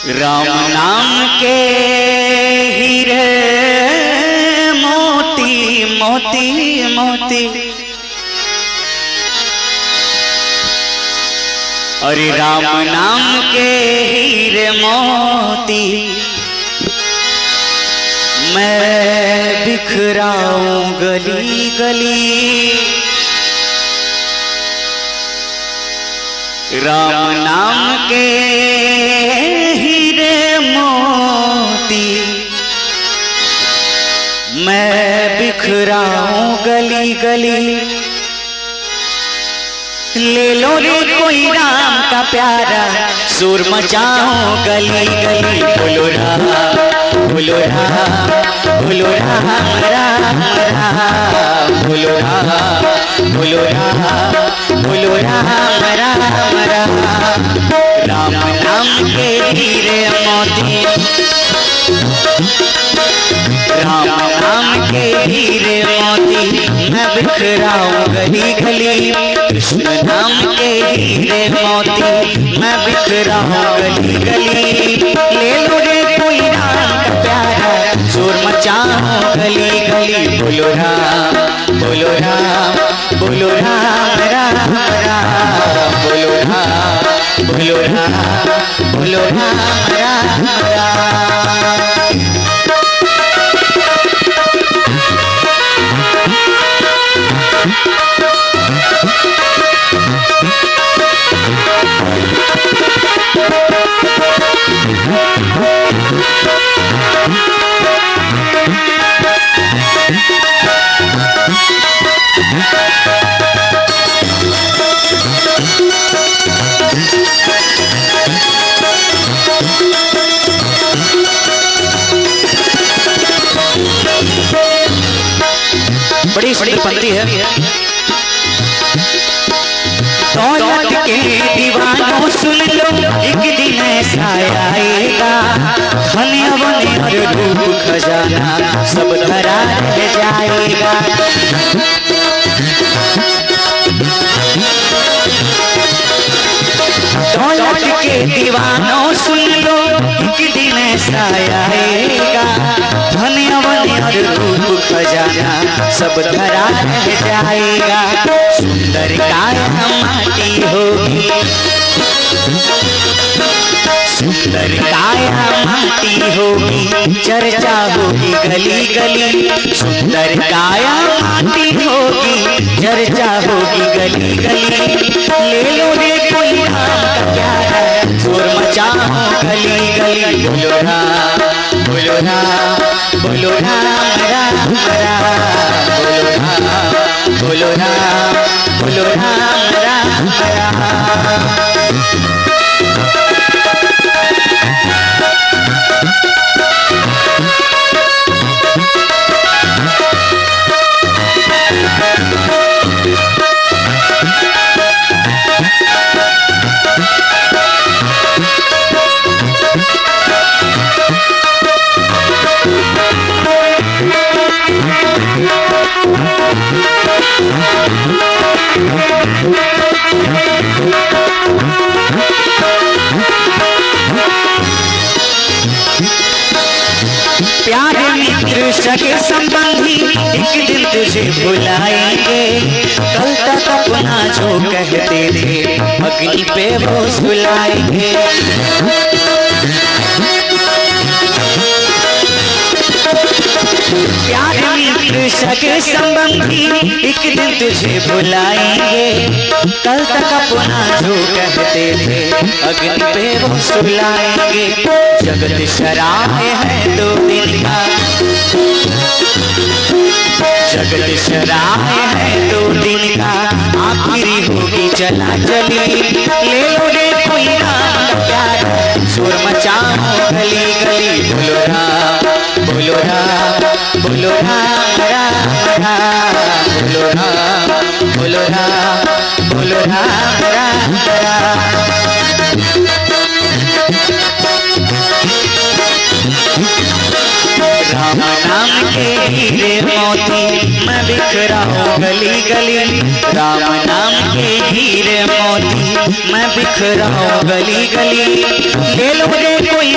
राम नाम के हीरे मोती मोती मोती, अरे राम नाम के हीरे मोती मैं बिखराऊं गली गली। राम नाम के हीरे मोती मैं बिखराऊं गली गली। ले लो रे कोई राम का प्यारा सुर मचाओ गली गली। बोलो राम बोलो राम बोलो राम राम राम, बोलो राम बोलो राम बोलो राम राम राम। राम नाम के हीरे मोती, राम नाम के हीरे मोती मैं बिखराऊं गली गली। कृष्ण नाम के हीरे मोती मैं बिखराऊं गली गली। ले लो रे कोई राम का प्यारा शोर मचाओ गली गली। बोलो राम बोलो राम बोलो राम राम राम, बोलो राम बोलो राम बोलो राम राम राम। बड़ी सुंदर पंक्ति है। दौलत के दीवानों सुन लो, एक दिन ऐसा आएगा धन बने और रूप खजाना सब धरा रह जाएगा। दौलत के दीवानों सुन लो, एक दिन ऐसा आएगा धन बने और रूप खजाना सब धरा रह जाएगा। सुंदर काया माटी होगी, सुंदर काया माटी होगी, चर्चा होगी गली गली। सुंदर काया माटी होगी, चर्चा होगी गली गली। ले लो रे कोई राम का प्यारा शोर मचाओ गली गली। बोलो राम बोलो राम बोलो राम राम राम, बोलो राम बोलो राम बोलो राम राम राम। प्यारे मित्र सगे संबंधी एक दिन तुझे बुलाएंगे, कल तक अपना जो कहते थे अग्नि पे वो सुलाएंगे। प्यारे मित्र सगे संबंधी एक दिन तुझे बुलाएंगे, कल तक अपना जो कहते थे अग्नि पे वो सुलाएंगे। जगत शराय है 2 दिन का, जगत शराय है 2 दिन का, आखिरी होगी चला चली। ले लो रे कोई राम का प्यारा शोर मचाओ गली गली। बोलो राम बोलो राम बोलो राम राम राम, बोलो राम बोलो राम बोलो राम राम राम। राम नाम के हीरे मोती मैं बिखराऊं गली गली। राम नाम के हीरे मोती मैं बिखराऊं गली गली। ले लो रे कोई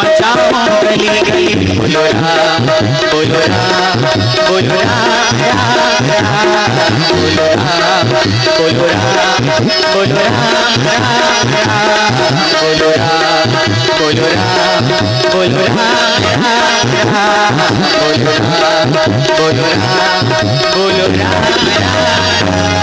मचाऊं गली गली। बोलो राम बोलो राम बोलो राम राम राम। बोलो राम बोलो राम बोलो राम राम राम। बोलो राम बोलो राम बोलो राम राम राम। बोलो राम बोलो राम बोलो राम राम राम।